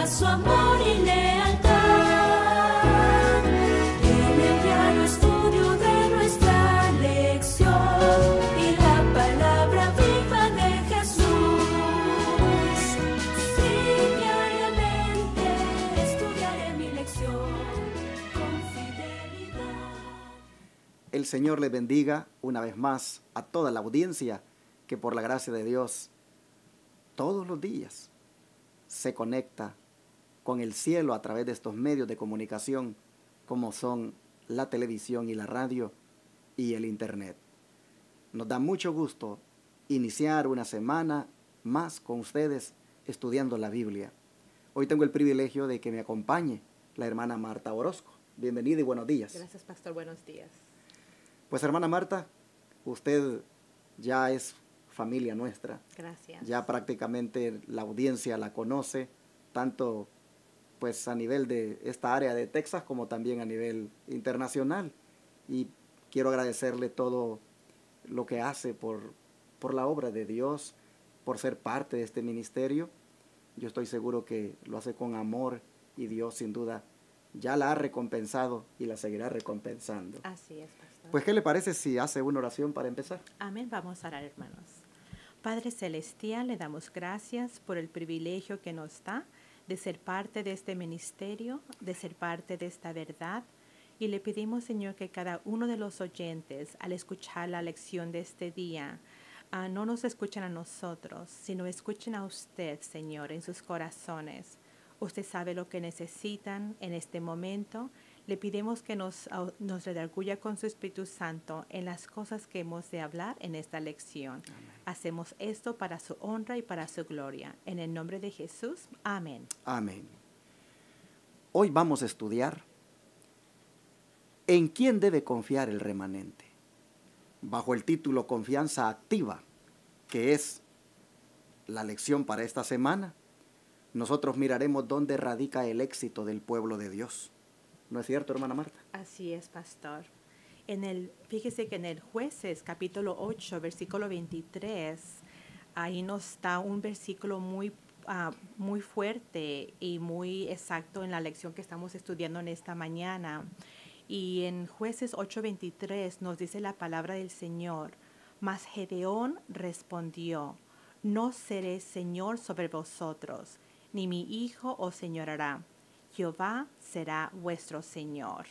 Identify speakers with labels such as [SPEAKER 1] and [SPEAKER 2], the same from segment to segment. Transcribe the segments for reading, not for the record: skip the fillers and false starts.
[SPEAKER 1] su amor y lealtad. En el diario estudio de nuestra lección y la palabra viva de Jesús. Sí, diariamente estudiaré mi lección con fidelidad.
[SPEAKER 2] El Señor les bendiga una vez más a toda la audiencia que por la gracia de Dios todos los días se conecta con el cielo a través de estos medios de comunicación como son la televisión y la radio y el internet. Nos da mucho gusto iniciar una semana más con ustedes estudiando la Biblia. Hoy tengo el privilegio de que me acompañe la hermana Marta Orozco. Bienvenida y buenos días.
[SPEAKER 3] Gracias, pastor. Buenos días.
[SPEAKER 2] Pues hermana Marta, usted ya es familia nuestra.
[SPEAKER 3] Gracias.
[SPEAKER 2] Ya prácticamente la audiencia la conoce, tanto pues a nivel de esta área de Texas como también a nivel internacional. Y quiero agradecerle todo lo que hace por la obra de Dios, por ser parte de este ministerio. Yo estoy seguro que lo hace con amor y Dios sin duda ya la ha recompensado y la seguirá recompensando.
[SPEAKER 3] Así es, pastor.
[SPEAKER 2] Pues, ¿qué le parece si hace una oración para empezar?
[SPEAKER 3] Amén. Vamos a orar, hermanos. Padre Celestial, le damos gracias por el privilegio que nos da de ser parte de este ministerio, de ser parte de esta verdad. Y le pedimos, Señor, que cada uno de los oyentes, al escuchar la lección de este día, no nos escuchen a nosotros, sino escuchen a usted, Señor, en sus corazones. Usted sabe lo que necesitan en este momento. Le pedimos que nos redarguya con su Espíritu Santo en las cosas que hemos de hablar en esta lección. Amén. Hacemos esto para su honra y para su gloria. En el nombre de Jesús, amén.
[SPEAKER 2] Amén. Hoy vamos a estudiar ¿en quién debe confiar el remanente? Bajo el título Confianza Activa, que es la lección para esta semana, nosotros miraremos dónde radica el éxito del pueblo de Dios. ¿No es cierto, hermana Marta?
[SPEAKER 3] Así es, pastor. Fíjese que en el Jueces, capítulo 8, versículo 23, ahí nos da un versículo muy fuerte y muy exacto en la lección que estamos estudiando en esta mañana. Y en Jueces 8:23 nos dice la palabra del Señor: mas Gedeón respondió: no seré señor sobre vosotros, ni mi hijo os señorará. Jehová será vuestro Señor.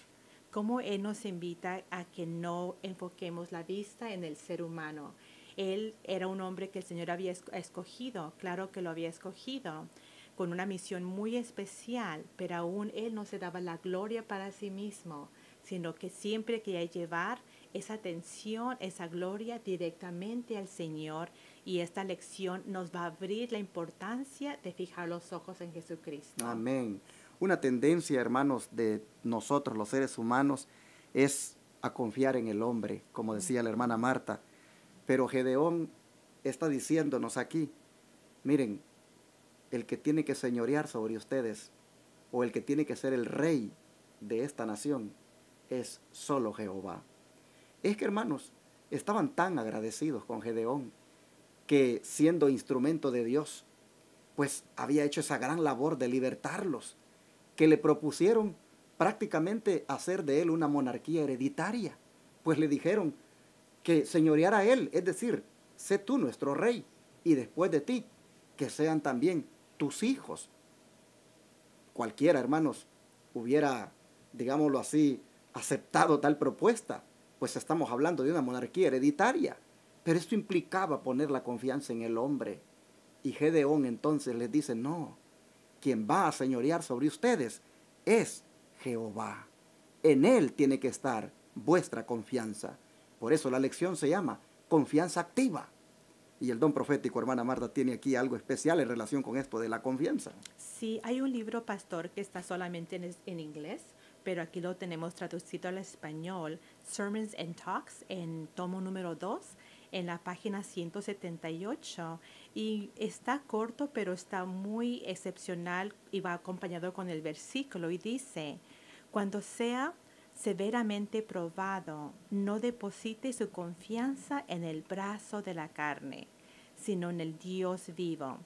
[SPEAKER 3] Como Él nos invita a que no enfoquemos la vista en el ser humano. Él era un hombre que el Señor había escogido, claro que lo había escogido, con una misión muy especial, pero aún Él no se daba la gloria para sí mismo, sino que siempre quería llevar esa atención, esa gloria directamente al Señor. Y esta lección nos va a abrir la importancia de fijar los ojos en Jesucristo.
[SPEAKER 2] Amén. Una tendencia, hermanos, de nosotros los seres humanos es a confiar en el hombre, como decía la hermana Marta. Pero Gedeón está diciéndonos aquí, miren, el que tiene que señorear sobre ustedes o el que tiene que ser el rey de esta nación es solo Jehová. Es que, hermanos, estaban tan agradecidos con Gedeón que, siendo instrumento de Dios, pues había hecho esa gran labor de libertarlos, que le propusieron prácticamente hacer de él una monarquía hereditaria, pues le dijeron que señoreara a él, es decir, sé tú nuestro rey, y después de ti, que sean también tus hijos. Cualquiera, hermanos, hubiera, digámoslo así, aceptado tal propuesta, pues estamos hablando de una monarquía hereditaria, pero esto implicaba poner la confianza en el hombre. Y Gedeón entonces les dice, no, quien va a señorear sobre ustedes es Jehová. En Él tiene que estar vuestra confianza. Por eso la lección se llama confianza activa. Y el don profético, hermana Marta, tiene aquí algo especial en relación con esto de la confianza.
[SPEAKER 3] Sí, hay un libro, pastor, que está solamente en inglés, pero aquí lo tenemos traducido al español, Sermons and Talks, en tomo número 2, en la página 178. Y está corto, pero está muy excepcional y va acompañado con el versículo. Y dice, cuando sea severamente probado, no deposite su confianza en el brazo de la carne, sino en el Dios vivo.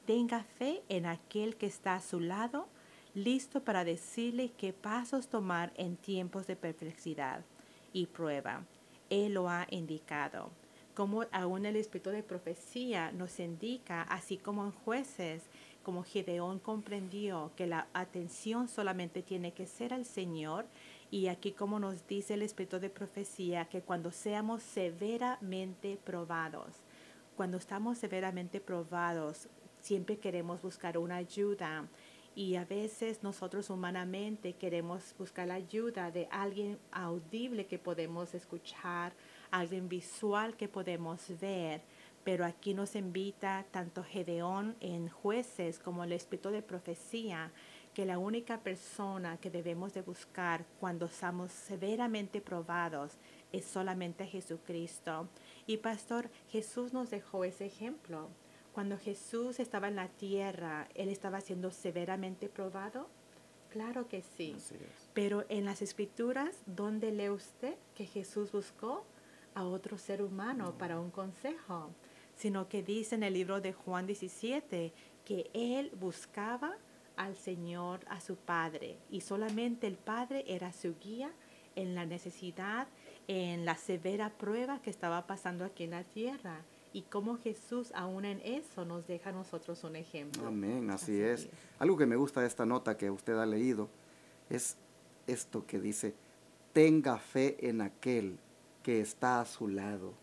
[SPEAKER 3] Tenga fe en aquel que está a su lado, listo para decirle qué pasos tomar en tiempos de perplejidad y prueba. Él lo ha indicado. Como aún el espíritu de profecía nos indica, así como en Jueces, como Gedeón comprendió que la atención solamente tiene que ser al Señor, y aquí como nos dice el espíritu de profecía, que cuando seamos severamente probados, cuando estamos severamente probados, siempre queremos buscar una ayuda, y a veces nosotros humanamente queremos buscar la ayuda de alguien audible que podemos escuchar, alguien visual que podemos ver. Pero aquí nos invita tanto Gedeón en Jueces como el espíritu de profecía, que la única persona que debemos de buscar cuando estamos severamente probados es solamente Jesucristo. Y pastor, Jesús nos dejó ese ejemplo. Cuando Jesús estaba en la tierra, ¿Él estaba siendo severamente probado? Claro que sí.
[SPEAKER 2] Así es.
[SPEAKER 3] Pero en las Escrituras, ¿dónde lee usted que Jesús buscó a otro ser humano para un consejo? Sino que dice en el libro de Juan 17 que Él buscaba al Señor, a su Padre, y solamente el Padre era su guía en la necesidad, en la severa prueba que estaba pasando aquí en la tierra. Y cómo Jesús aún en eso nos deja a nosotros un ejemplo.
[SPEAKER 2] Amén, así es. Algo que me gusta de esta nota que usted ha leído es esto que dice, tenga fe en aquel que está a su lado,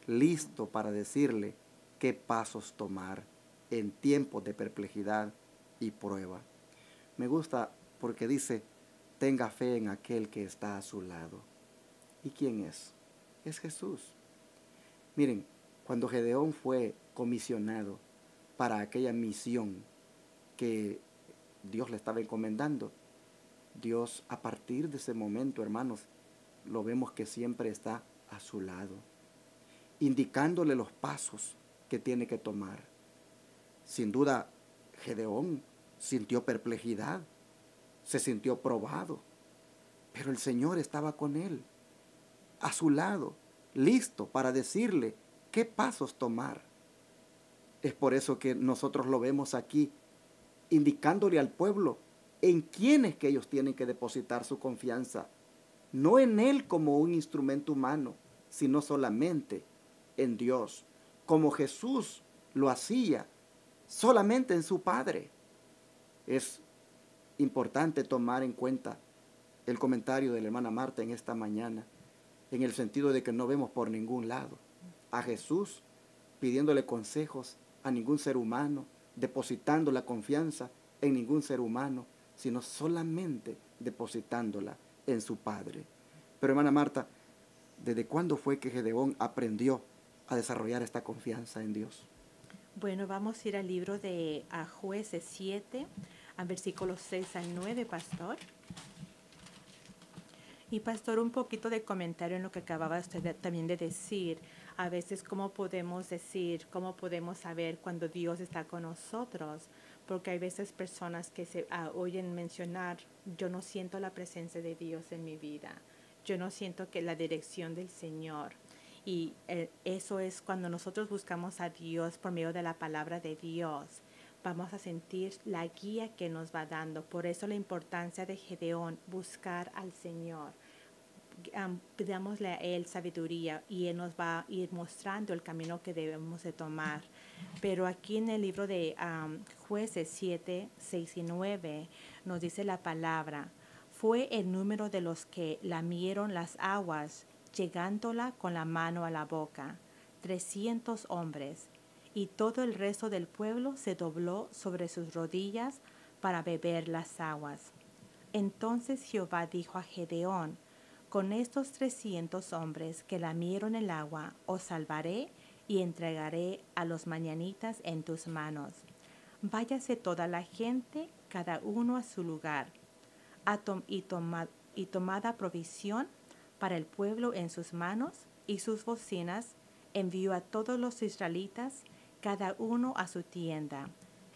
[SPEAKER 2] listo para decirle qué pasos tomar en tiempos de perplejidad y prueba. Me gusta porque dice, tenga fe en aquel que está a su lado. ¿Y quién es? Es Jesús. Miren, cuando Gedeón fue comisionado para aquella misión que Dios le estaba encomendando, Dios a partir de ese momento, hermanos, lo vemos que siempre está a su lado, indicándole los pasos que tiene que tomar. Sin duda, Gedeón sintió perplejidad, se sintió probado, pero el Señor estaba con él, a su lado, listo para decirle qué pasos tomar. Es por eso que nosotros lo vemos aquí, indicándole al pueblo en quiénes que ellos tienen que depositar su confianza, no en él como un instrumento humano, sino solamente en Dios, como Jesús lo hacía, solamente en su Padre. Es importante tomar en cuenta el comentario de la hermana Marta en esta mañana, en el sentido de que no vemos por ningún lado a Jesús pidiéndole consejos a ningún ser humano, depositando la confianza en ningún ser humano, sino solamente depositándola en su Padre. Pero hermana Marta, ¿desde cuándo fue que Gedeón aprendió a desarrollar esta confianza en Dios?
[SPEAKER 3] Bueno, vamos a ir al libro de Jueces 7, a versículos 6 al 9, pastor. Y pastor, un poquito de comentario en lo que acababa usted también de decir. A veces, ¿cómo podemos decir, cómo podemos saber cuando Dios está con nosotros? Porque hay veces personas que se oyen mencionar, yo no siento la presencia de Dios en mi vida. Yo no siento que la dirección del Señor. Y eso es cuando nosotros buscamos a Dios por medio de la palabra de Dios. Vamos a sentir la guía que nos va dando. Por eso la importancia de Gedeón, buscar al Señor. Pidámosle a Él sabiduría y Él nos va a ir mostrando el camino que debemos de tomar. Pero aquí en el libro de Jueces 7, 6 y 9 nos dice la palabra, fue el número de los que lamieron las aguas, llegándola con la mano a la boca, 300 hombres, y todo el resto del pueblo se dobló sobre sus rodillas para beber las aguas. Entonces Jehová dijo a Gedeón, con estos 300 hombres que lamieron el agua, os salvaré y entregaré a los madianitas en tus manos. Váyase toda la gente, cada uno a su lugar, y tomada provisión para el pueblo en sus manos, y sus bocinas, envió a todos los israelitas, cada uno a su tienda,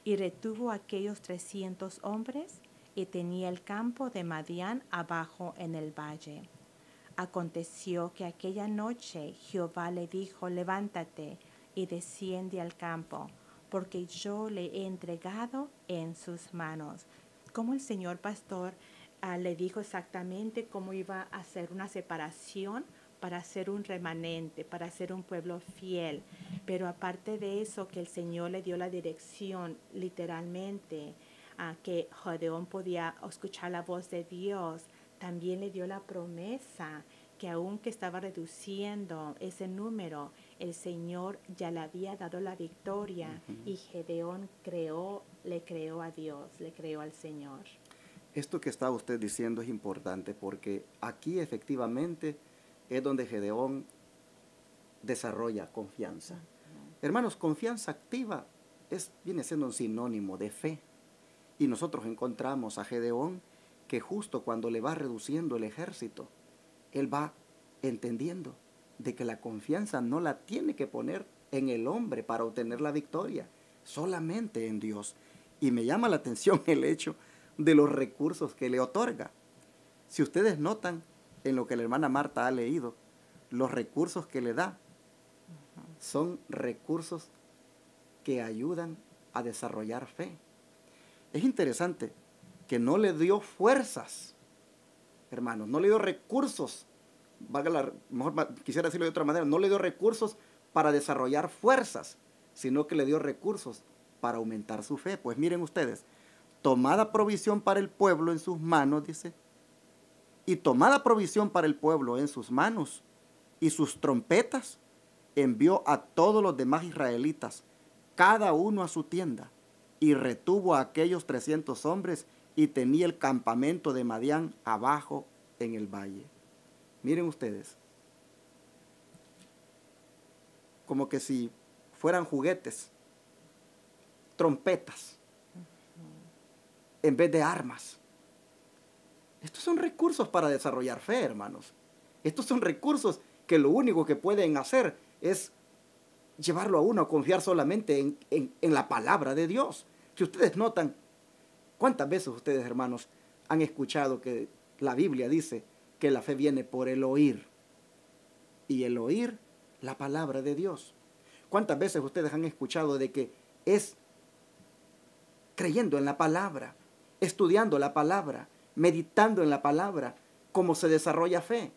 [SPEAKER 3] y retuvo a aquellos 300 hombres, y tenía el campo de Madián abajo en el valle. Aconteció que aquella noche Jehová le dijo, levántate y desciende al campo, porque yo le he entregado en sus manos. Como el Señor pastor le dijo exactamente cómo iba a hacer una separación para ser un remanente, para ser un pueblo fiel. Pero aparte de eso, que el Señor le dio la dirección literalmente, que Gedeón podía escuchar la voz de Dios, también le dio la promesa que aunque estaba reduciendo ese número, el Señor ya le había dado la victoria y Gedeón le creó a Dios, le creó al Señor.
[SPEAKER 2] Esto que está usted diciendo es importante porque aquí efectivamente es donde Gedeón desarrolla confianza. Hermanos, confianza activa viene siendo un sinónimo de fe. Y nosotros encontramos a Gedeón que justo cuando le va reduciendo el ejército, él va entendiendo de que la confianza no la tiene que poner en el hombre para obtener la victoria, solamente en Dios. Y me llama la atención el hecho de los recursos que le otorga. Si ustedes notan en lo que la hermana Marta ha leído, los recursos que le da son recursos que ayudan a desarrollar fe. Es interesante que no le dio fuerzas, hermanos, no le dio recursos, quisiera decirlo de otra manera, no le dio recursos para desarrollar fuerzas, sino que le dio recursos para aumentar su fe. Pues miren ustedes, tomada provisión para el pueblo en sus manos, dice, y tomada provisión para el pueblo en sus manos, y sus trompetas, envió a todos los demás israelitas, cada uno a su tienda, y retuvo a aquellos 300 hombres, y tenía el campamento de Madián abajo en el valle. Miren ustedes, como que si fueran juguetes, trompetas, en vez de armas. Estos son recursos para desarrollar fe, hermanos. Estos son recursos que lo único que pueden hacer es llevarlo a uno a confiar solamente en la palabra de Dios. Si ustedes notan, ¿cuántas veces ustedes, hermanos, han escuchado que la Biblia dice que la fe viene por el oír? Y el oír la palabra de Dios. ¿Cuántas veces ustedes han escuchado de que es creyendo en la palabra, estudiando la palabra, meditando en la palabra, cómo se desarrolla fe?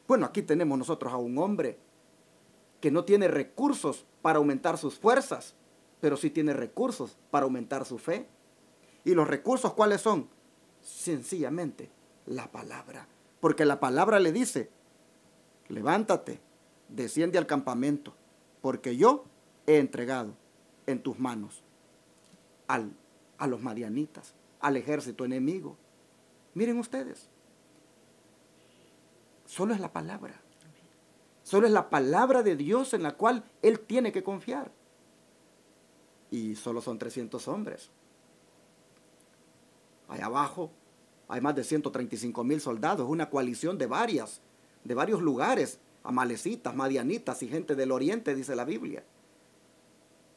[SPEAKER 2] Bueno, aquí tenemos nosotros a un hombre que no tiene recursos para aumentar sus fuerzas, pero sí tiene recursos para aumentar su fe. ¿Y los recursos cuáles son? Sencillamente la palabra. Porque la palabra le dice, levántate, desciende al campamento, porque yo he entregado en tus manos a los madianitas, al ejército enemigo. Miren ustedes, solo es la palabra. Solo es la palabra de Dios en la cual él tiene que confiar. Y solo son 300 hombres. Allá abajo hay más de 135,000 soldados, una coalición de varios lugares, amalecitas, madianitas y gente del oriente, dice la Biblia.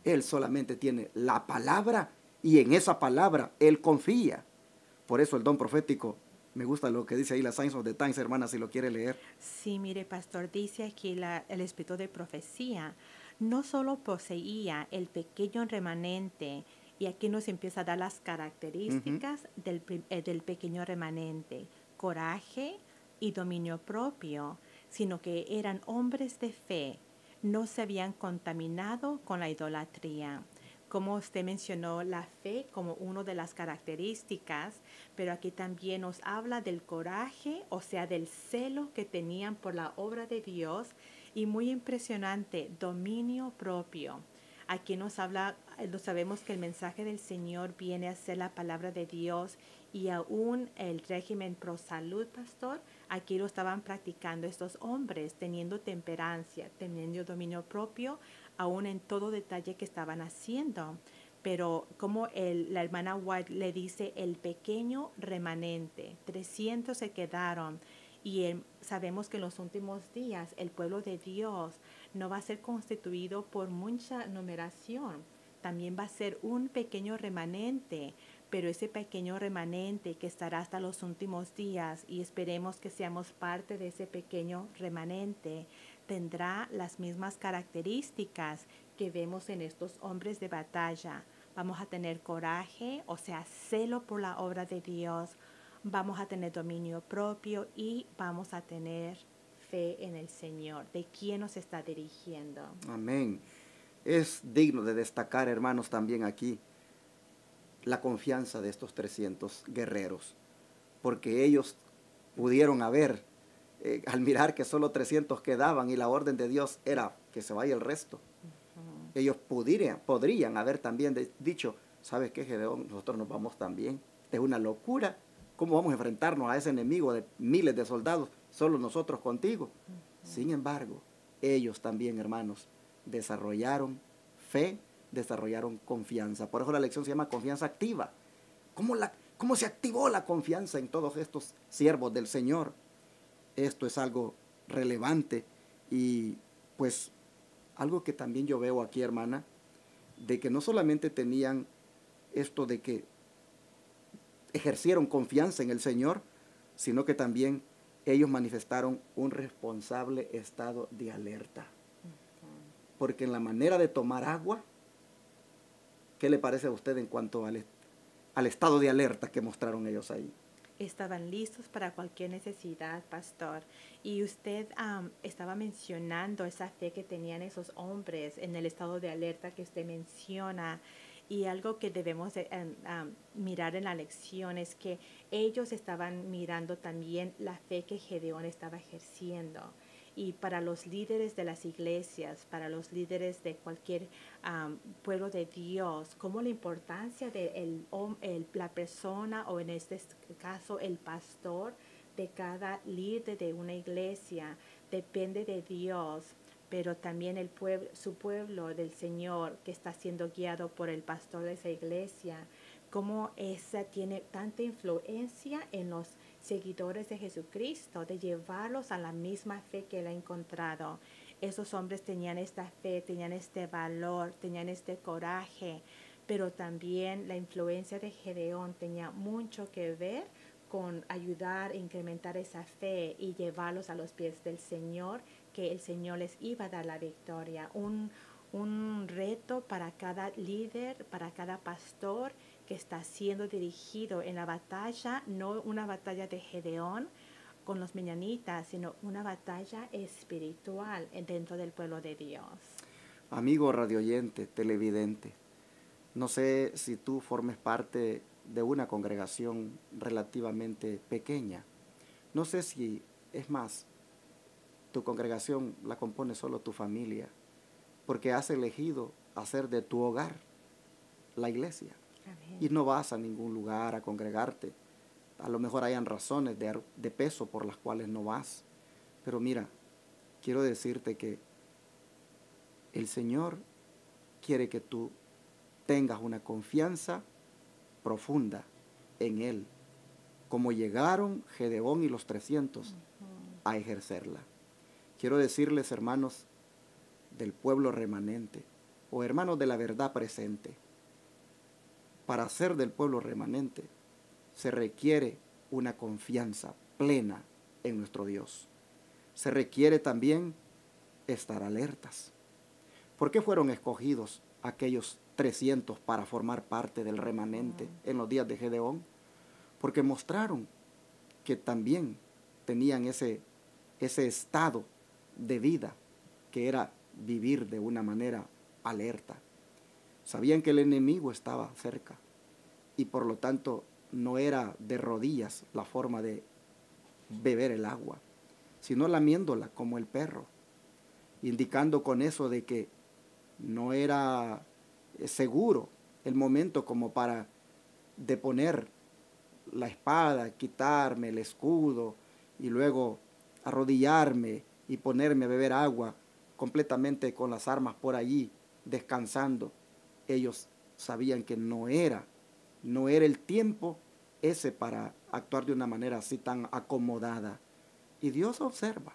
[SPEAKER 2] Él solamente tiene la palabra y en esa palabra él confía. Por eso el don profético, me gusta lo que dice ahí la Signs of the Times, hermana, si lo quiere leer.
[SPEAKER 3] Sí, mire, pastor, dice aquí el espíritu de profecía. No solo poseía el pequeño remanente, y aquí nos empieza a dar las características del pequeño remanente, coraje y dominio propio, sino que eran hombres de fe, no se habían contaminado con la idolatría. Como usted mencionó, la fe como una de las características, pero aquí también nos habla del coraje, o sea, del celo que tenían por la obra de Dios, y muy impresionante, dominio propio. Aquí nos habla, sabemos que el mensaje del Señor viene a ser la palabra de Dios, y aún el régimen pro salud, pastor, aquí lo estaban practicando estos hombres, teniendo temperancia, teniendo dominio propio, aún en todo detalle que estaban haciendo. Pero como la hermana White le dice, el pequeño remanente, 300 se quedaron. Y sabemos que en los últimos días el pueblo de Dios no va a ser constituido por mucha numeración. También va a ser un pequeño remanente, pero ese pequeño remanente que estará hasta los últimos días, y esperemos que seamos parte de ese pequeño remanente, tendrá las mismas características que vemos en estos hombres de batalla. Vamos a tener coraje, o sea, celo por la obra de Dios. Vamos a tener dominio propio y vamos a tener fe en el Señor, de quién nos está dirigiendo.
[SPEAKER 2] Amén. Es digno de destacar, hermanos, también aquí la confianza de estos 300 guerreros, porque ellos pudieron haber, al mirar que solo 300 quedaban y la orden de Dios era que se vaya el resto, ellos podrían haber también dicho, ¿sabes qué, Gedeón? Nosotros nos vamos también. Es una locura. ¿Cómo vamos a enfrentarnos a ese enemigo de miles de soldados, solo nosotros contigo? Sin embargo, ellos también, hermanos, desarrollaron fe, desarrollaron confianza. Por eso la lección se llama confianza activa. ¿Cómo se activó la confianza en todos estos siervos del Señor? Esto es algo relevante y pues algo que también yo veo aquí, hermana, de que no solamente tenían esto de que ejercieron confianza en el Señor, sino que también ellos manifestaron un responsable estado de alerta. Porque en la manera de tomar agua, ¿qué le parece a usted en cuanto al estado de alerta que mostraron ellos ahí?
[SPEAKER 3] Estaban listos para cualquier necesidad, pastor. Y usted estaba mencionando esa fe que tenían esos hombres en el estado de alerta que usted menciona. Y algo que debemos mirar en la lección es que ellos estaban mirando también la fe que Gedeón estaba ejerciendo. Y para los líderes de las iglesias, para los líderes de cualquier pueblo de Dios, como la importancia de la persona, o en este caso el pastor de cada líder de una iglesia, depende de Dios, pero también su pueblo del Señor que está siendo guiado por el pastor de esa iglesia, cómo esa tiene tanta influencia en los seguidores de Jesucristo, de llevarlos a la misma fe que él ha encontrado. Esos hombres tenían esta fe, tenían este valor, tenían este coraje, pero también la influencia de Gedeón tenía mucho que ver con ayudar a incrementar esa fe y llevarlos a los pies del Señor, que el Señor les iba a dar la victoria. Un reto para cada líder, para cada pastor que está siendo dirigido en la batalla, no una batalla de Gedeón con los midianitas, sino una batalla espiritual dentro del pueblo de Dios.
[SPEAKER 2] Amigo radioyente, televidente, no sé si tú formes parte de una congregación relativamente pequeña. No sé si, es más, tu congregación la compone solo tu familia, porque has elegido hacer de tu hogar la iglesia.
[SPEAKER 3] Amén.
[SPEAKER 2] Y no vas a ningún lugar a congregarte. A lo mejor hayan razones de peso por las cuales no vas. Pero mira, quiero decirte que el Señor quiere que tú tengas una confianza profunda en Él, como llegaron Gedeón y los 300 a ejercerla. Quiero decirles, hermanos del pueblo remanente, o hermanos de la verdad presente, para ser del pueblo remanente se requiere una confianza plena en nuestro Dios. Se requiere también estar alertas. ¿Por qué fueron escogidos aquellos 300 para formar parte del remanente en los días de Gedeón? Porque mostraron que también tenían ese estado de vida que era vivir de una manera alerta. Sabían que el enemigo estaba cerca y por lo tanto no era de rodillas la forma de beber el agua, sino lamiéndola como el perro, indicando con eso de que no era seguro el momento como para deponer la espada, quitarme el escudo y luego arrodillarme y ponerme a beber agua completamente con las armas por allí descansando. Ellos sabían que no era el tiempo ese para actuar de una manera así tan acomodada. Y Dios observa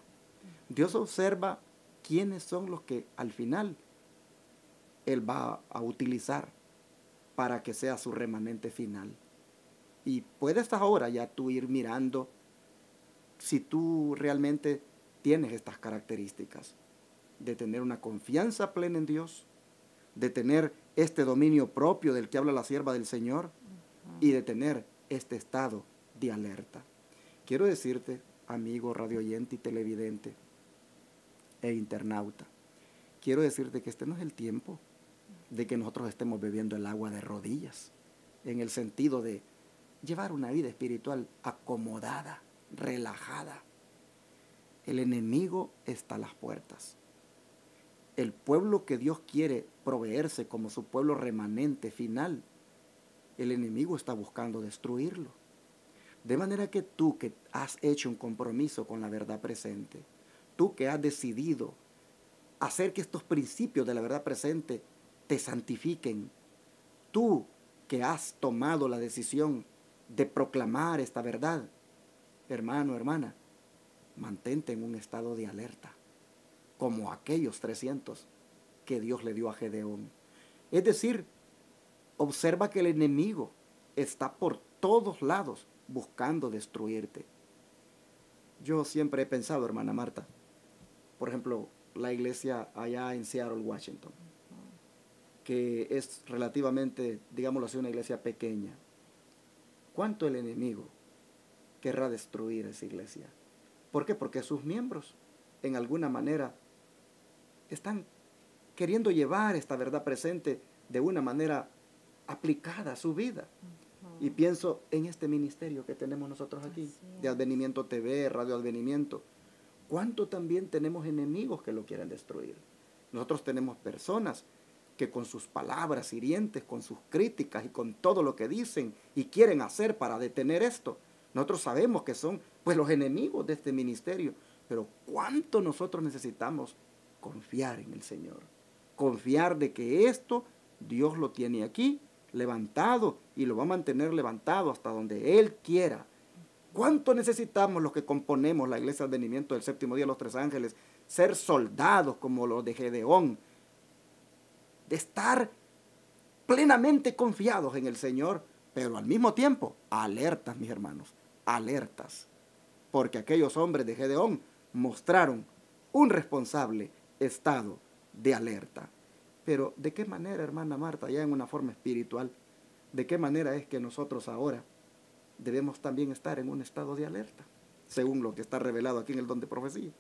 [SPEAKER 2] quiénes son los que al final Él va a utilizar para que sea su remanente final. Y puedes ahora ya tú ir mirando si tú realmente tienes estas características de tener una confianza plena en Dios, de tener este dominio propio del que habla la sierva del Señor y de tener este estado de alerta. Quiero decirte, amigo radioyente y televidente e internauta, quiero decirte que este no es el tiempo de que nosotros estemos bebiendo el agua de rodillas, en el sentido de llevar una vida espiritual acomodada, relajada. El enemigo está a las puertas. El pueblo que Dios quiere proveerse como su pueblo remanente final, el enemigo está buscando destruirlo. De manera que tú que has hecho un compromiso con la verdad presente, tú que has decidido hacer que estos principios de la verdad presente te santifiquen, tú que has tomado la decisión de proclamar esta verdad, hermano, hermana, mantente en un estado de alerta, como aquellos 300 que Dios le dio a Gedeón. Es decir, observa que el enemigo está por todos lados buscando destruirte. Yo siempre he pensado, hermana Marta, por ejemplo, la iglesia allá en Seattle, Washington, que es relativamente, digámoslo así, una iglesia pequeña. ¿Cuánto el enemigo querrá destruir esa iglesia? ¿Por qué? Porque sus miembros, en alguna manera, están queriendo llevar esta verdad presente de una manera aplicada a su vida. Y pienso en este ministerio que tenemos nosotros aquí, de Advenimiento TV, Radio Advenimiento. ¿Cuánto también tenemos enemigos que lo quieren destruir? Nosotros tenemos personas que con sus palabras hirientes, con sus críticas y con todo lo que dicen y quieren hacer para detener esto, nosotros sabemos que son pues los enemigos de este ministerio. Pero ¿cuánto nosotros necesitamos confiar en el Señor? Confiar de que esto Dios lo tiene aquí, levantado, y lo va a mantener levantado hasta donde Él quiera. ¿Cuánto necesitamos los que componemos la Iglesia de Advenimiento del Séptimo Día de los Tres Ángeles ser soldados como los de Gedeón? De estar plenamente confiados en el Señor, pero al mismo tiempo alertas, mis hermanos, alertas. Porque aquellos hombres de Gedeón mostraron un responsable estado de alerta. Pero ¿de qué manera, hermana Marta, ya en una forma espiritual, de qué manera es que nosotros ahora debemos también estar en un estado de alerta, según lo que está revelado aquí en el don de profecía?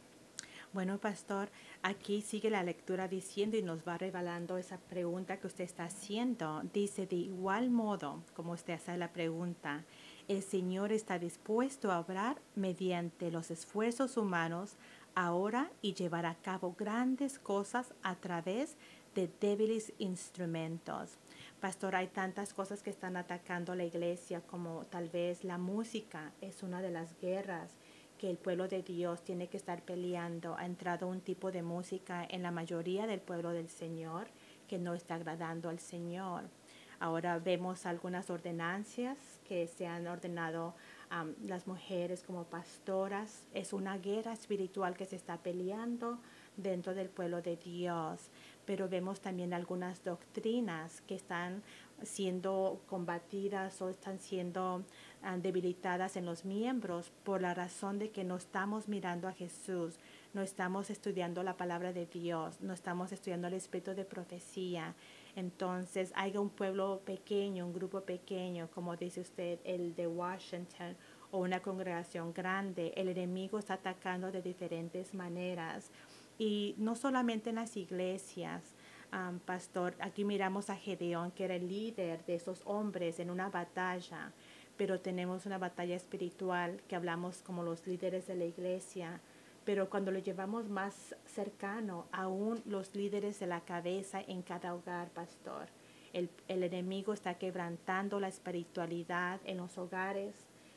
[SPEAKER 3] Bueno, pastor, aquí sigue la lectura diciendo y nos va revelando esa pregunta que usted está haciendo. Dice, de igual modo, como usted hace la pregunta, el Señor está dispuesto a obrar mediante los esfuerzos humanos ahora y llevar a cabo grandes cosas a través de débiles instrumentos. Pastor, hay tantas cosas que están atacando a la iglesia, como tal vez la música es una de las guerras que el pueblo de Dios tiene que estar peleando. Ha entrado un tipo de música en la mayoría del pueblo del Señor que no está agradando al Señor. Ahora vemos algunas ordenancias que se han ordenado las mujeres como pastoras. Es una guerra espiritual que se está peleando dentro del pueblo de Dios. Pero vemos también algunas doctrinas que están siendo combatidas o están siendo debilitadas en los miembros por la razón de que no estamos mirando a Jesús, no estamos estudiando la palabra de Dios, no estamos estudiando el espíritu de profecía. Entonces hay un pueblo pequeño, un grupo pequeño, como dice usted, el de Washington, o una congregación grande. El enemigo está atacando de diferentes maneras. Y no solamente en las iglesias, pastor, aquí miramos a Gedeón, que era el líder de esos hombres en una batalla, pero tenemos una batalla espiritual que hablamos como los líderes de la iglesia, pero cuando lo llevamos más cercano, aún los líderes de la cabeza en cada hogar, pastor, el enemigo está quebrantando la espiritualidad en los hogares,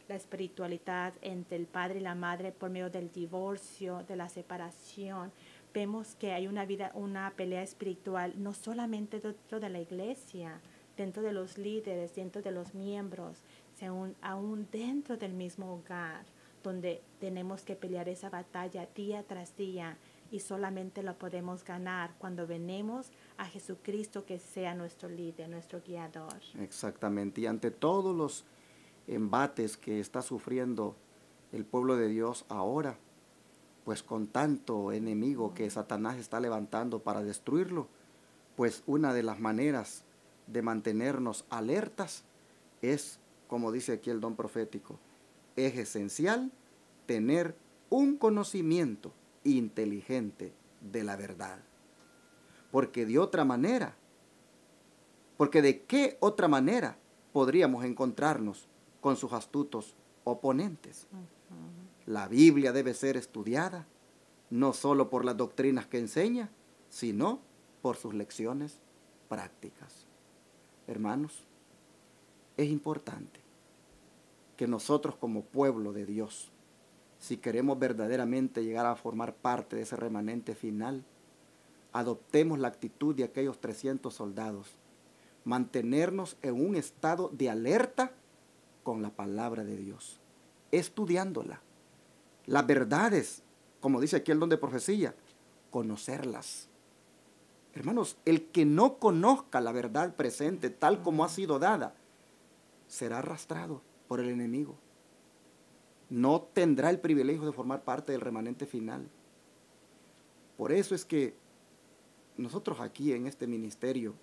[SPEAKER 3] la espiritualidad entre el padre y la madre por medio del divorcio, de la separación. Vemos que hay una pelea espiritual, no solamente dentro de la iglesia, dentro de los líderes, dentro de los miembros, sino aún dentro del mismo hogar, donde tenemos que pelear esa batalla día tras día, y solamente la podemos ganar cuando venimos a Jesucristo, que sea nuestro líder, nuestro guiador.
[SPEAKER 2] Exactamente, y ante todos los embates que está sufriendo el pueblo de Dios ahora, pues con tanto enemigo que Satanás está levantando para destruirlo, Pues una de las maneras de mantenernos alertas es, como dice aquí el don profético, es esencial tener un conocimiento inteligente de la verdad. Porque de otra manera, porque de qué otra manera podríamos encontrarnos con sus astutos oponentes. La Biblia debe ser estudiada no solo por las doctrinas que enseña, sino por sus lecciones prácticas. Hermanos, es importante que nosotros como pueblo de Dios, si queremos verdaderamente llegar a formar parte de ese remanente final, adoptemos la actitud de aquellos 300 soldados, mantenernos en un estado de alerta con la palabra de Dios, estudiándola. Las verdades, como dice aquí el don de profecía, conocerlas. Hermanos, el que no conozca la verdad presente tal como ha sido dada, será arrastrado por el enemigo. No tendrá el privilegio de formar parte del remanente final. Por eso es que nosotros aquí en este ministerio,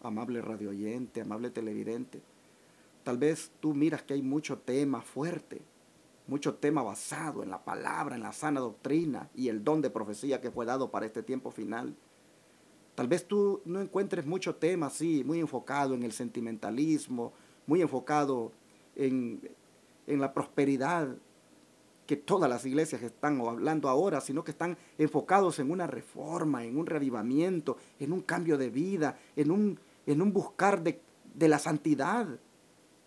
[SPEAKER 2] amable radioyente, amable televidente, tal vez tú miras que hay mucho tema fuerte, mucho tema basado en la palabra, en la sana doctrina y el don de profecía que fue dado para este tiempo final. Tal vez tú no encuentres mucho tema así, muy enfocado en el sentimentalismo, muy enfocado en la prosperidad que todas las iglesias están hablando ahora, sino que están enfocados en una reforma, en un revivamiento, en un cambio de vida, en un buscar de la santidad.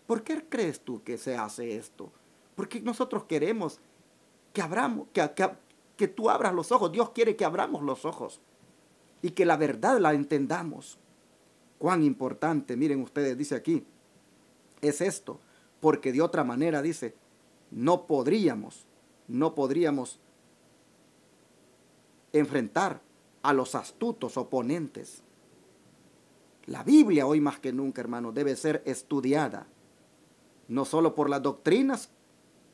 [SPEAKER 2] ¿Por qué crees tú que se hace esto? Porque nosotros queremos que abramos, que tú abras los ojos. Dios quiere que abramos los ojos y que la verdad la entendamos. Cuán importante, miren ustedes, dice aquí, es esto, porque de otra manera, dice, no podríamos enfrentar a los astutos oponentes. La Biblia hoy más que nunca, hermano, debe ser estudiada, no solo por las doctrinas,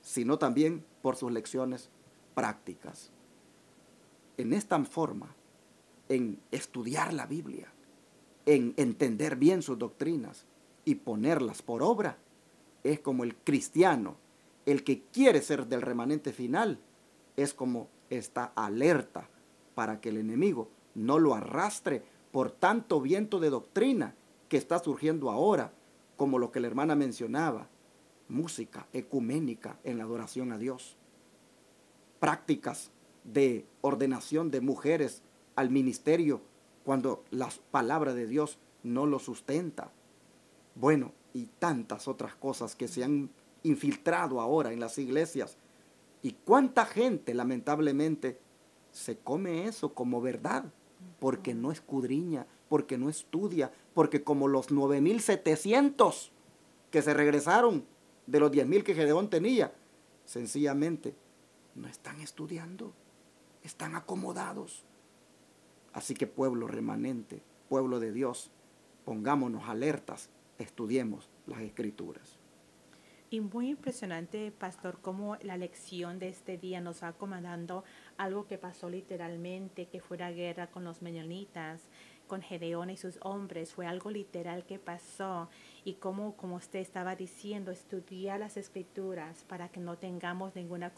[SPEAKER 2] sino también por sus lecciones prácticas. En esta forma, en estudiar la Biblia, en entender bien sus doctrinas y ponerlas por obra, es como el cristiano, el que quiere ser del remanente final, es como está alerta para que el enemigo no lo arrastre por tanto viento de doctrina que está surgiendo ahora, como lo que la hermana mencionaba, música ecuménica en la adoración a Dios, prácticas de ordenación de mujeres al ministerio cuando la palabra de Dios no lo sustenta. Bueno, y tantas otras cosas que se han infiltrado ahora en las iglesias. Y cuánta gente, lamentablemente, se come eso como verdad, porque no escudriña, porque no estudia, porque como los 9,700 que se regresaron de los 10,000 que Gedeón tenía, sencillamente no están estudiando, están acomodados. Así que pueblo remanente, pueblo de Dios, pongámonos alertas, estudiemos las Escrituras.
[SPEAKER 3] Y muy impresionante, pastor, cómo la lección de este día nos va acomodando algo que pasó literalmente, que fue la guerra con los meñonitas, con Gedeón y sus hombres. Fue algo literal que pasó. Y como usted estaba diciendo, estudiar las Escrituras para que no tengamos ninguna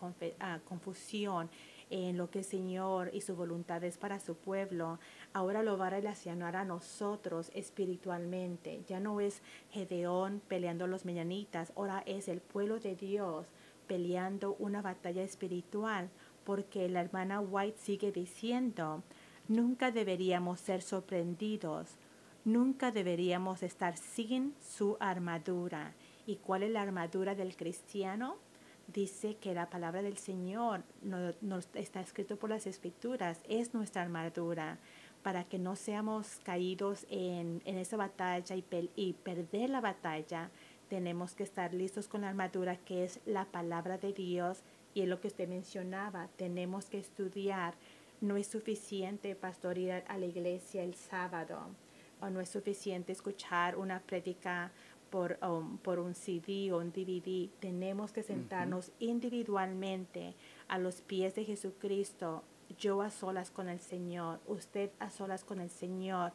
[SPEAKER 3] confusión en lo que el Señor y su voluntad es para su pueblo. Ahora lo va a relacionar a nosotros espiritualmente. Ya no es Gedeón peleando a los meñanitas, ahora es el pueblo de Dios peleando una batalla espiritual, porque la hermana White sigue diciendo, nunca deberíamos ser sorprendidos, nunca deberíamos estar sin su armadura. ¿Y cuál es la armadura del cristiano? Dice que la palabra del Señor nos está escrito por las Escrituras, es nuestra armadura, para que no seamos caídos en esa batalla y perder la batalla. Tenemos que estar listos con la armadura que es la palabra de Dios, y es lo que usted mencionaba, tenemos que estudiar. No es suficiente, pastor, ir a la iglesia el sábado, o no es suficiente escuchar una prédica por un CD o un DVD. Tenemos que sentarnos individualmente a los pies de Jesucristo, yo a solas con el Señor, usted a solas con el Señor,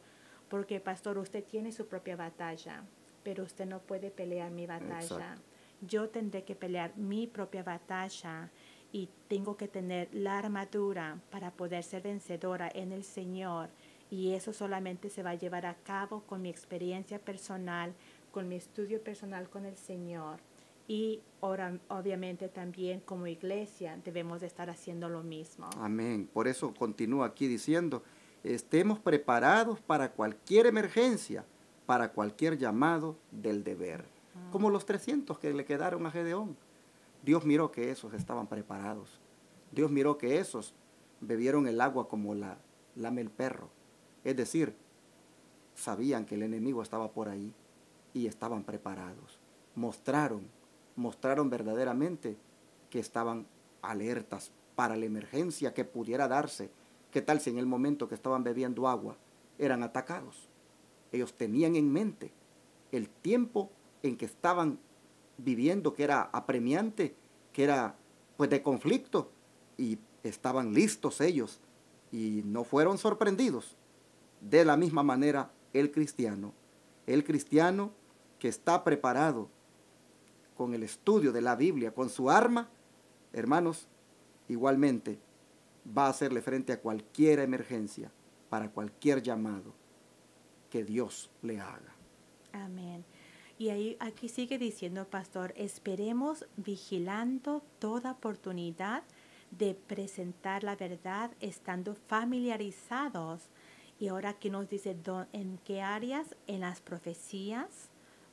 [SPEAKER 3] porque pastor, usted tiene su propia batalla, pero usted no puede pelear mi batalla.
[SPEAKER 2] Exacto.
[SPEAKER 3] Yo tendré que pelear mi propia batalla y tengo que tener la armadura para poder ser vencedora en el Señor. Y eso solamente se va a llevar a cabo con mi experiencia personal, con mi estudio personal con el Señor. Y ahora, obviamente también como iglesia debemos de estar haciendo lo mismo.
[SPEAKER 2] Amén. Por eso continúa aquí diciendo, estemos preparados para cualquier emergencia, para cualquier llamado del deber. Como los 300 que le quedaron a Gedeón. Dios miró que esos estaban preparados. Dios miró que esos bebieron el agua como la lame el perro. Es decir, sabían que el enemigo estaba por ahí y estaban preparados. Mostraron verdaderamente que estaban alertas para la emergencia que pudiera darse. ¿Qué tal si en el momento que estaban bebiendo agua eran atacados? Ellos tenían en mente el tiempo en que estaban viviendo, que era apremiante, que era pues de conflicto, y estaban listos ellos y no fueron sorprendidos. De la misma manera el cristiano que está preparado con el estudio de la Biblia, con su arma, hermanos, igualmente va a hacerle frente a cualquier emergencia, para cualquier llamado que Dios le haga.
[SPEAKER 3] Amén. Y ahí, aquí sigue diciendo, pastor, esperemos vigilando toda oportunidad de presentar la verdad, estando familiarizados. Y ahora aquí nos dice, ¿en qué áreas? En las profecías,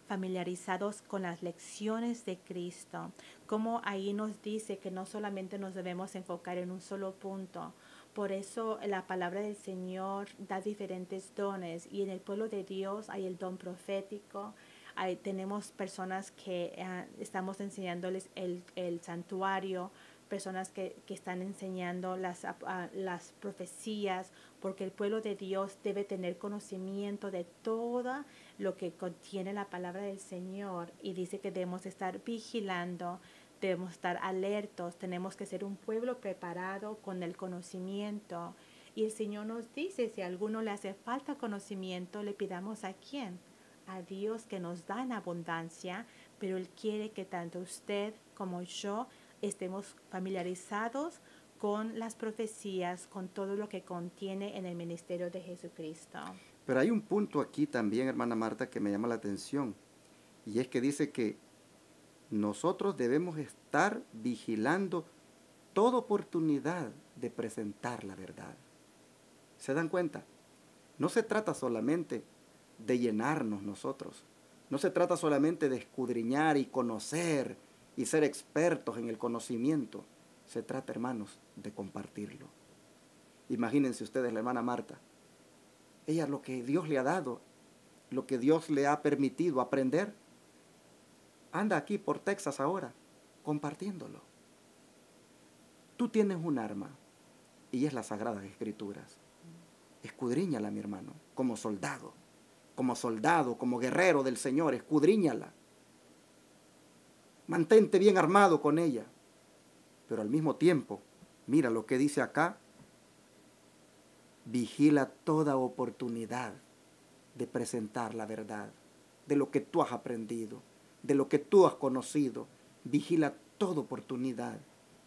[SPEAKER 3] familiarizados con las lecciones de Cristo. Como ahí nos dice que no solamente nos debemos enfocar en un solo punto. Por eso la palabra del Señor da diferentes dones, y en el pueblo de Dios hay el don profético. Tenemos personas que estamos enseñándoles el santuario, personas que están enseñando las profecías, porque el pueblo de Dios debe tener conocimiento de todo lo que contiene la palabra del Señor, y dice que debemos estar vigilando, debemos estar alertos, tenemos que ser un pueblo preparado con el conocimiento. Y el Señor nos dice, si a alguno le hace falta conocimiento, le pidamos ¿a quién? A Dios, que nos da en abundancia, pero Él quiere que tanto usted como yo estemos familiarizados con las profecías, con todo lo que contiene en el ministerio de Jesucristo.
[SPEAKER 2] Pero hay un punto aquí también, hermana Marta, que me llama la atención, y es que dice que nosotros debemos estar vigilando toda oportunidad de presentar la verdad. ¿Se dan cuenta? No se trata solamente de llenarnos nosotros. No se trata solamente de escudriñar y conocer y ser expertos en el conocimiento. Se trata, hermanos, de compartirlo. Imagínense ustedes la hermana Marta. Ella, lo que Dios le ha dado, lo que Dios le ha permitido aprender, anda aquí por Texas ahora, compartiéndolo. Tú tienes un arma, y es las Sagradas Escrituras. Escudriñala, mi hermano, como soldado, como guerrero del Señor, escudriñala. Mantente bien armado con ella. Pero al mismo tiempo, mira lo que dice acá, vigila toda oportunidad de presentar la verdad, de lo que tú has aprendido, de lo que tú has conocido. Vigila toda oportunidad.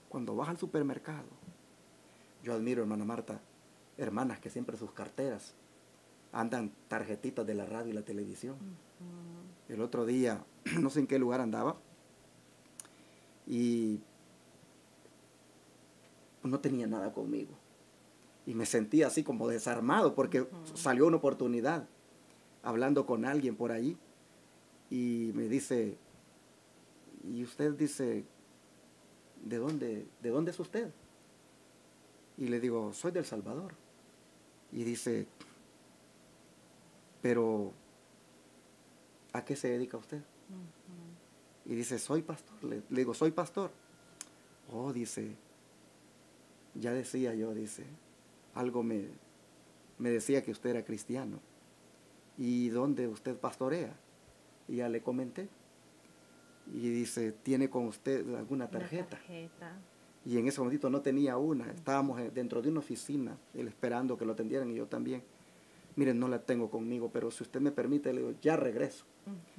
[SPEAKER 2] Cuando vas al supermercado, yo admiro, hermana Marta, hermanas que siempre sus carteras andan tarjetitas de la radio y la televisión. El otro día, no sé en qué lugar andaba, y no tenía nada conmigo. Y me sentía así como desarmado, porque salió una oportunidad, hablando con alguien por ahí, y me dice, y usted dice, ¿de dónde es usted? Y le digo, soy del Salvador. Y dice, pero ¿a qué se dedica usted? Y dice, soy pastor. Le digo, soy pastor. Oh, dice, ya decía yo, dice, algo me decía que usted era cristiano. ¿Y dónde usted pastorea? Y ya le comenté. Y dice, ¿tiene con usted alguna tarjeta?
[SPEAKER 3] Una tarjeta.
[SPEAKER 2] Y en ese momentito no tenía una. Estábamos dentro de una oficina, él esperando que lo atendieran y yo también. miren, no la tengo conmigo, pero si usted me permite, le digo, ya regreso.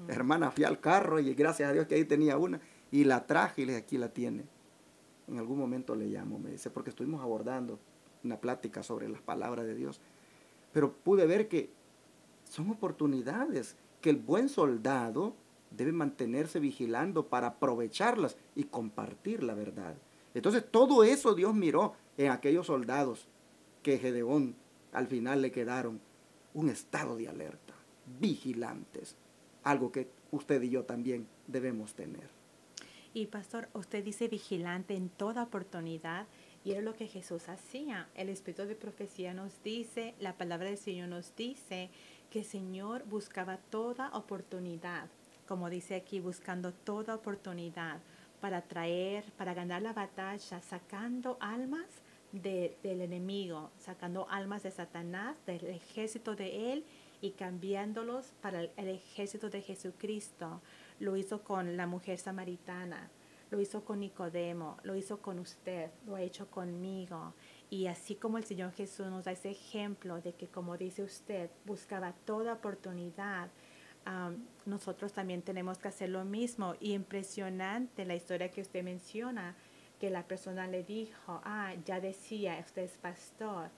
[SPEAKER 2] Hermana, fui al carro y gracias a Dios que ahí tenía una y la traje y le dije, aquí la tiene. En algún momento le llamo, me dice, porque estuvimos abordando una plática sobre las palabras de Dios. Pero pude ver que son oportunidades que el buen soldado debe mantenerse vigilando para aprovecharlas y compartir la verdad. Entonces todo eso Dios miró en aquellos soldados que Gedeón al final le quedaron un estado de alerta, vigilantes, algo que usted y yo también debemos tener.
[SPEAKER 3] Y pastor, usted dice vigilante en toda oportunidad, y era lo que Jesús hacía. El Espíritu de profecía nos dice, la palabra del Señor nos dice que el Señor buscaba toda oportunidad, como dice aquí, buscando toda oportunidad para traer, para ganar la batalla, sacando almas del enemigo, sacando almas de Satanás, del ejército de él, y cambiándolos para el ejército de Jesucristo. Lo hizo con la mujer samaritana, lo hizo con Nicodemo, lo hizo con usted, lo ha hecho conmigo. Y así como el Señor Jesús nos da ese ejemplo de que, como dice usted, buscaba toda oportunidad, nosotros también tenemos que hacer lo mismo. Y impresionante la historia que usted menciona, que la persona le dijo, ya decía, usted es pastor.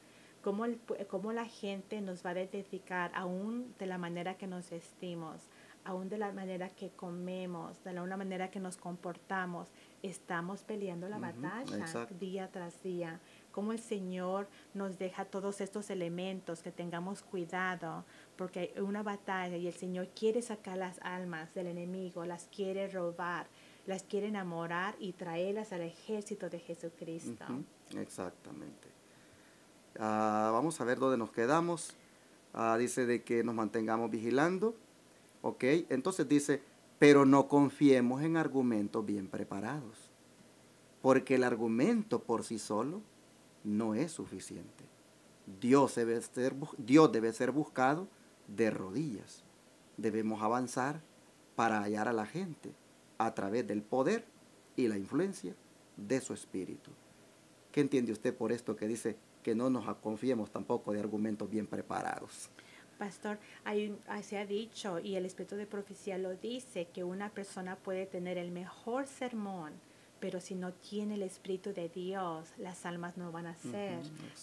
[SPEAKER 3] Cómo la gente nos va a identificar aún de la manera que nos vestimos, aún de la manera que comemos, de la una manera que nos comportamos. Estamos peleando la batalla
[SPEAKER 2] Exacto.
[SPEAKER 3] día tras día. Cómo el Señor nos deja todos estos elementos, que tengamos cuidado, porque hay una batalla y el Señor quiere sacar las almas del enemigo, las quiere robar, las quiere enamorar y traerlas al ejército de Jesucristo.
[SPEAKER 2] Exactamente. Vamos a ver dónde nos quedamos. Dice de que nos mantengamos vigilando. Ok, entonces dice, pero no confiemos en argumentos bien preparados, porque el argumento por sí solo no es suficiente. Dios debe ser buscado de rodillas. Debemos avanzar para hallar a la gente a través del poder y la influencia de su espíritu. ¿Qué entiende usted por esto que dice que no nos confiemos tampoco de argumentos bien preparados?
[SPEAKER 3] Pastor, se ha dicho, y el Espíritu de profecía lo dice, que una persona puede tener el mejor sermón, pero si no tiene el Espíritu de Dios, las almas no van a ser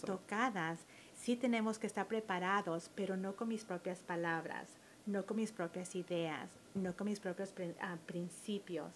[SPEAKER 3] tocadas. Sí tenemos que estar preparados, pero no con mis propias palabras, no con mis propias ideas, no con mis propios principios,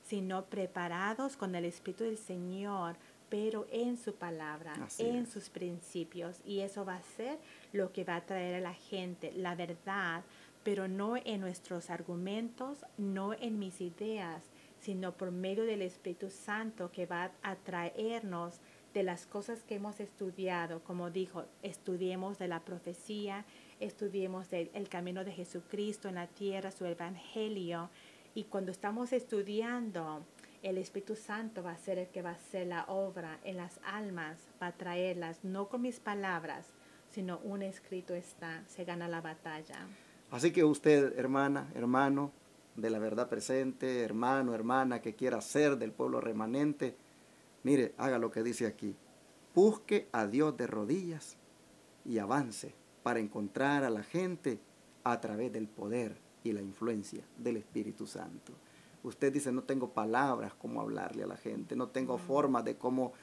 [SPEAKER 3] sino preparados con el Espíritu del Señor, pero en su palabra, sus principios. Y eso va a ser lo que va a traer a la gente, la verdad, pero no en nuestros argumentos, no en mis ideas, sino por medio del Espíritu Santo, que va a traernos de las cosas que hemos estudiado. Como dijo, estudiemos de la profecía, estudiemos del camino de Jesucristo en la tierra, su evangelio. Y cuando estamos estudiando, el Espíritu Santo va a ser el que va a hacer la obra en las almas, va a traerlas, no con mis palabras, sino un escrito está, se gana la batalla.
[SPEAKER 2] Así que usted, hermana, hermano, de la verdad presente, hermano, hermana, que quiera ser del pueblo remanente, mire, haga lo que dice aquí. Busque a Dios de rodillas y avance para encontrar a la gente a través del poder y la influencia del Espíritu Santo. Usted dice, no tengo palabras cómo hablarle a la gente, no tengo forma de cómo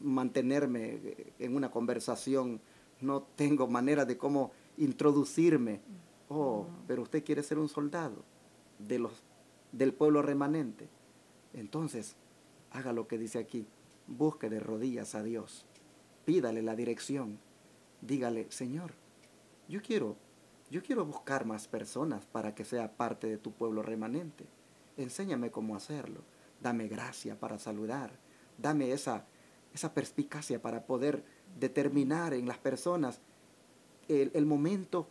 [SPEAKER 2] mantenerme en una conversación, no tengo manera de cómo introducirme. Pero usted quiere ser un soldado del pueblo remanente. Entonces, haga lo que dice aquí, busque de rodillas a Dios, pídale la dirección, dígale, Señor, yo quiero buscar más personas para que sea parte de tu pueblo remanente. Enséñame cómo hacerlo. Dame gracia para saludar. Dame esa perspicacia para poder determinar en las personas el momento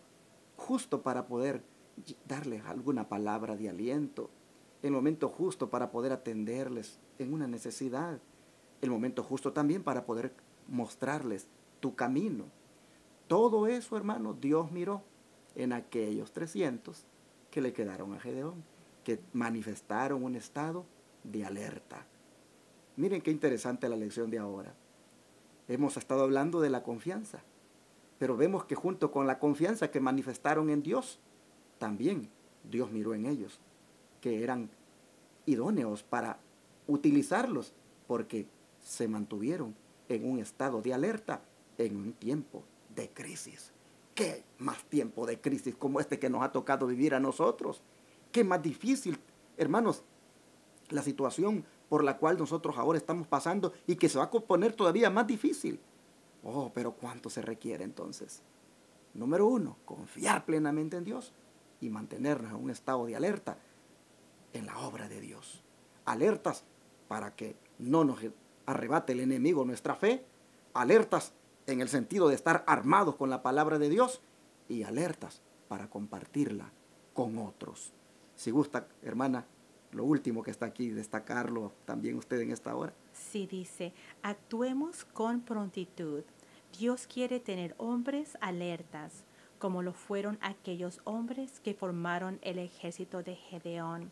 [SPEAKER 2] justo para poder darles alguna palabra de aliento, el momento justo para poder atenderles en una necesidad, el momento justo también para poder mostrarles tu camino. Todo eso, hermano, Dios miró en aquellos 300 que le quedaron a Gedeón, que manifestaron un estado de alerta. Miren qué interesante la lección de ahora. Hemos estado hablando de la confianza, Pero vemos que junto con la confianza que manifestaron en Dios, también Dios miró en ellos que eran idóneos para utilizarlos, porque se mantuvieron en un estado de alerta en un tiempo de crisis. ¿Qué más tiempo de crisis como este que nos ha tocado vivir a nosotros? ¿Qué más difícil, hermanos, la situación por la cual nosotros ahora estamos pasando y que se va a poner todavía más difícil? Oh, pero ¿cuánto se requiere entonces? Número 1, confiar plenamente en Dios y mantenernos en un estado de alerta en la obra de Dios. Alertas para que no nos arrebate el enemigo nuestra fe, alertas en el sentido de estar armados con la palabra de Dios y alertas para compartirla con otros. Si gusta, hermana, lo último que está aquí, destacarlo también usted en esta hora.
[SPEAKER 3] Sí, dice, actuemos con prontitud. Dios quiere tener hombres alertas, como lo fueron aquellos hombres que formaron el ejército de Gedeón.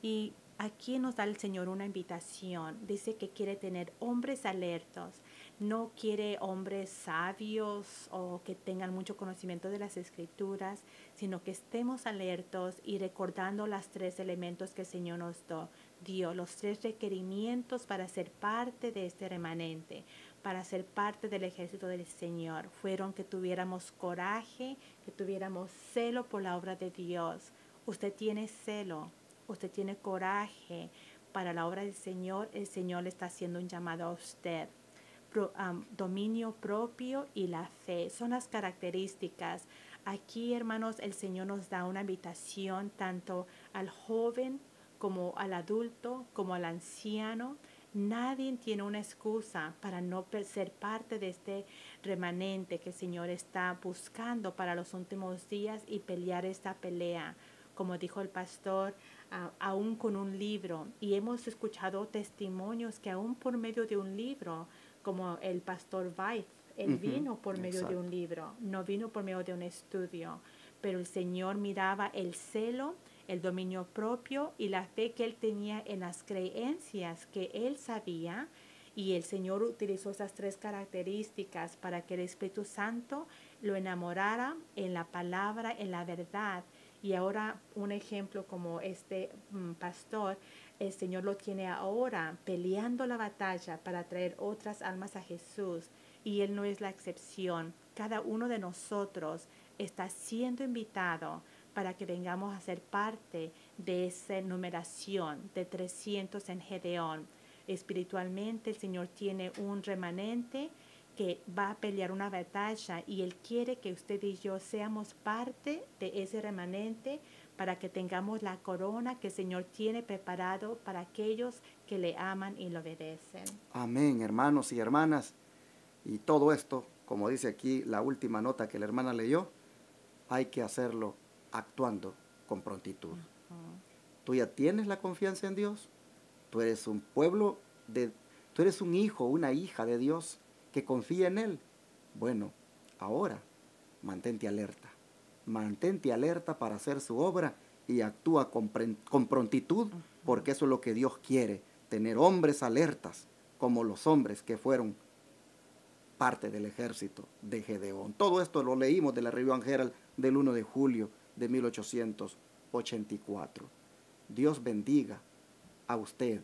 [SPEAKER 3] Y aquí nos da el Señor una invitación. Dice que quiere tener hombres alertos. No quiere hombres sabios o que tengan mucho conocimiento de las Escrituras, sino que estemos alertos y recordando los 3 elementos que el Señor nos dio, los 3 requerimientos para ser parte de este remanente, para ser parte del ejército del Señor. Fueron que tuviéramos coraje, que tuviéramos celo por la obra de Dios. Usted tiene celo, usted tiene coraje para la obra del Señor. El Señor le está haciendo un llamado a usted. Dominio propio y la fe son las características. Aquí, hermanos, el Señor nos da una invitación tanto al joven como al adulto, como al anciano. Nadie tiene una excusa para no ser parte de este remanente que el Señor está buscando para los últimos días y pelear esta pelea. Como dijo el pastor, aún con un libro. Y hemos escuchado testimonios que aún por medio de un libro, como el pastor Weiss, él vino por medio de un libro, no vino por medio de un estudio. Pero el Señor miraba el celo, el dominio propio y la fe que él tenía en las creencias que él sabía. Y el Señor utilizó esas 3 características para que el Espíritu Santo lo enamorara en la palabra, en la verdad. Y ahora un ejemplo como este pastor, el Señor lo tiene ahora peleando la batalla para traer otras almas a Jesús. Y Él no es la excepción. Cada uno de nosotros está siendo invitado para que vengamos a ser parte de esa numeración de 300 en Gedeón. Espiritualmente el Señor tiene un remanente que va a pelear una batalla y Él quiere que usted y yo seamos parte de ese remanente para que tengamos la corona que el Señor tiene preparado para aquellos que le aman y lo obedecen.
[SPEAKER 2] Amén, hermanos y hermanas. Y todo esto, como dice aquí la última nota que la hermana leyó, hay que hacerlo actuando con prontitud. Tú ya tienes la confianza en Dios, tú eres un tú eres un hijo, una hija de Dios que confía en Él. Bueno, ahora mantente alerta para hacer su obra y actúa con prontitud, porque eso es lo que Dios quiere, tener hombres alertas como los hombres que fueron parte del ejército de Gedeón. Todo esto lo leímos de la Review and Herald del 1 de julio de 1884. Dios bendiga a usted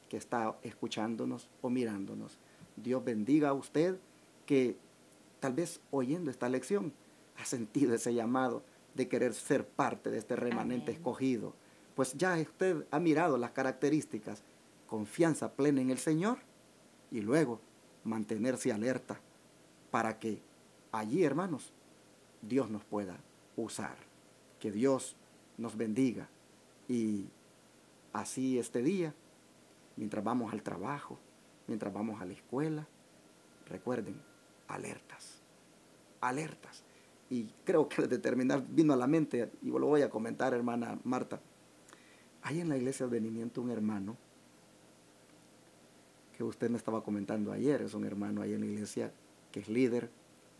[SPEAKER 2] que está escuchándonos o mirándonos. Dios bendiga a usted que tal vez oyendo esta lección ha sentido ese llamado de querer ser parte de este remanente escogido. Pues ya usted ha mirado las características, confianza plena en el Señor y luego mantenerse alerta para que allí, hermanos, Dios nos pueda usar. Que Dios nos bendiga y así este día, mientras vamos al trabajo, mientras vamos a la escuela, recuerden, alertas. Y creo que de terminar vino a la mente, y lo voy a comentar, hermana Marta. Hay en la iglesia de Advenimiento un hermano que usted me estaba comentando ayer, es un hermano ahí en la iglesia que es líder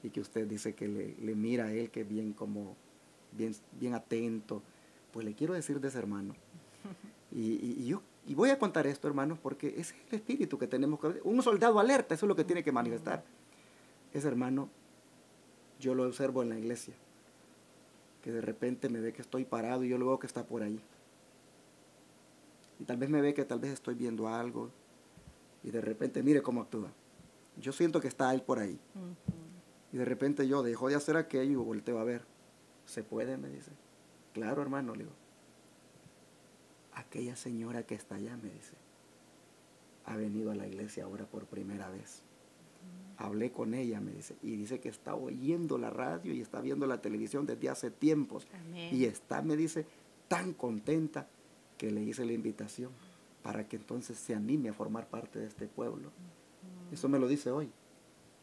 [SPEAKER 2] y que usted dice que le mira a él que es bien atento. Pues le quiero decir de ese hermano. Y voy a contar esto, hermanos, porque ese es el espíritu que tenemos que ver. Un soldado alerta, eso es lo que tiene que manifestar. Ese hermano yo lo observo en la iglesia, que de repente me ve que estoy parado y yo lo veo que está por ahí. Y tal vez me ve que tal vez estoy viendo algo y de repente mire cómo actúa. Yo siento que está él por ahí. Y de repente yo dejo de hacer aquello y volteo a ver. ¿Se puede? Me dice. Claro, hermano, le digo. Aquella señora que está allá, me dice, ha venido a la iglesia ahora por primera vez. Hablé con ella, me dice, y dice que está oyendo la radio y está viendo la televisión desde hace tiempos.
[SPEAKER 3] Amén.
[SPEAKER 2] Y está, me dice, tan contenta que le hice la invitación para que entonces se anime a formar parte de este pueblo. Eso me lo dice hoy.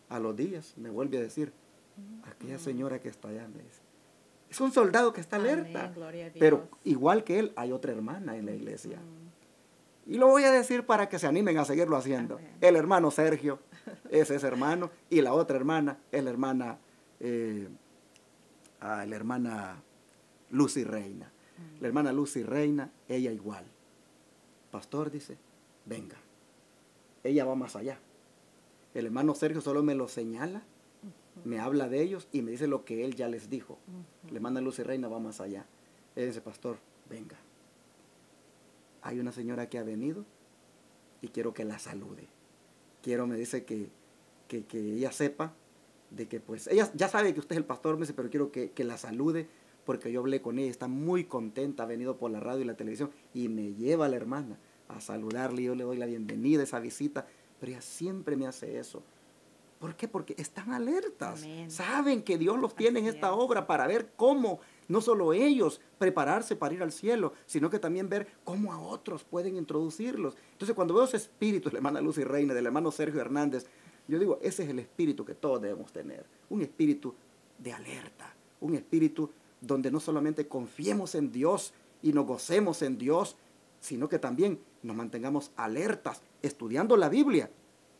[SPEAKER 2] A los días me vuelve a decir, aquella señora que está allá, me dice. Es un soldado que está alerta.
[SPEAKER 3] Amén, gloria a Dios.
[SPEAKER 2] Pero igual que él, hay otra hermana en la iglesia. Y lo voy a decir para que se animen a seguirlo haciendo.
[SPEAKER 3] Amén.
[SPEAKER 2] El hermano Sergio es ese hermano. Y la otra hermana es la hermana Lucy Reina. La hermana Lucy Reina, ella igual. Pastor dice, venga. Ella va más allá. El hermano Sergio solo me lo señala, me habla de ellos y me dice lo que él ya les dijo. La hermana Lucy Reina va más allá. Él dice, pastor, venga. Hay una señora que ha venido y quiero que la salude. Quiero, me dice, que ella sepa de que pues, ella ya sabe que usted es el pastor, me dice, pero quiero que la salude porque yo hablé con ella, está muy contenta, ha venido por la radio y la televisión y me lleva a la hermana a saludarle, yo le doy la bienvenida a esa visita, pero ella siempre me hace eso. ¿Por qué? Porque están alertas.
[SPEAKER 3] Amén.
[SPEAKER 2] Saben que Dios los tiene en
[SPEAKER 3] Así
[SPEAKER 2] esta
[SPEAKER 3] es.
[SPEAKER 2] obra para ver cómo, no solo ellos prepararse para ir al cielo, sino que también ver cómo a otros pueden introducirlos. Entonces, cuando veo ese espíritu de la hermana Lucy Reina, del hermano Sergio Hernández, yo digo, ese es el espíritu que todos debemos tener. Un espíritu de alerta. Un espíritu donde no solamente confiemos en Dios y nos gocemos en Dios, sino que también nos mantengamos alertas, estudiando la Biblia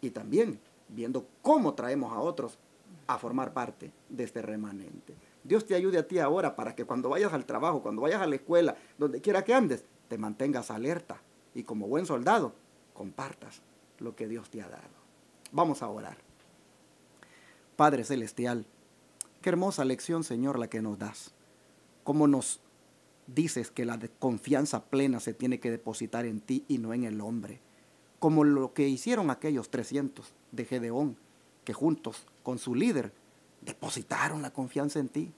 [SPEAKER 2] y también viendo cómo traemos a otros a formar parte de este remanente. Dios te ayude a ti ahora para que cuando vayas al trabajo, cuando vayas a la escuela, donde quiera que andes, te mantengas alerta y como buen soldado, compartas lo que Dios te ha dado. Vamos a orar. Padre Celestial, qué hermosa lección, Señor, la que nos das. Cómo nos dices que la confianza plena se tiene que depositar en ti y no en el hombre. Como lo que hicieron aquellos 300 de Gedeón, que juntos con su líder depositaron la confianza en ti.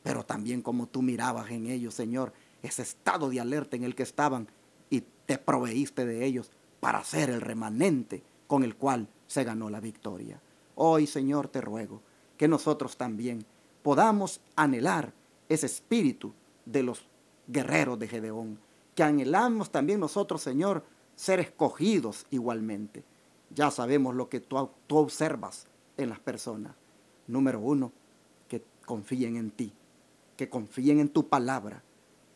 [SPEAKER 2] Pero también como tú mirabas en ellos, Señor, ese estado de alerta en el que estaban y te proveíste de ellos para ser el remanente con el cual se ganó la victoria. Hoy, Señor, te ruego que nosotros también podamos anhelar ese espíritu de los guerreros de Gedeón, que anhelamos también nosotros, Señor, ser escogidos igualmente. Ya sabemos lo que tú observas en las personas. Número 1, que confíen en ti, que confíen en tu palabra,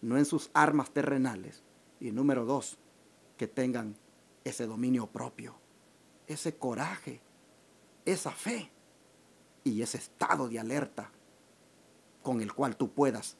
[SPEAKER 2] no en sus armas terrenales. Y número 2, que tengan ese dominio propio, ese coraje, esa fe y ese estado de alerta con el cual tú puedas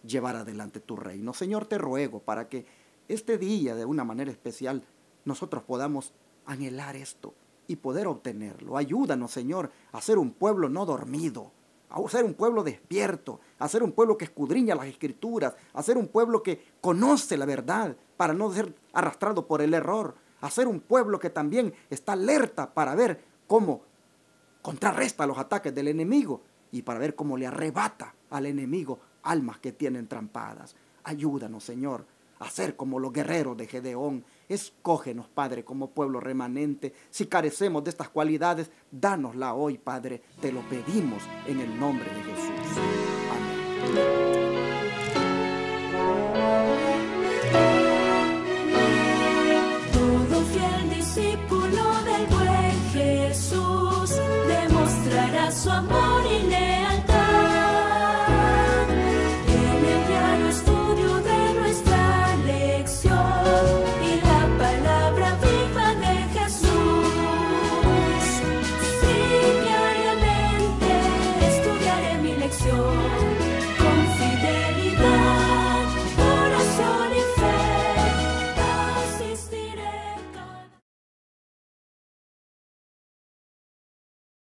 [SPEAKER 2] llevar adelante tu reino. Señor, te ruego para que este día, de una manera especial, nosotros podamos anhelar esto y poder obtenerlo. Ayúdanos, Señor, a ser un pueblo no dormido, a ser un pueblo despierto, a ser un pueblo que escudriña las Escrituras, a ser un pueblo que conoce la verdad para no ser arrastrado por el error, a ser un pueblo que también está alerta para ver cómo contrarresta los ataques del enemigo y para ver cómo le arrebata al enemigo almas que tienen trampadas. Ayúdanos, Señor, a ser como los guerreros de Gedeón. Escógenos, Padre, como pueblo remanente. Si carecemos de estas cualidades, dánosla hoy, Padre. Te lo pedimos en el nombre de Jesús. Amén.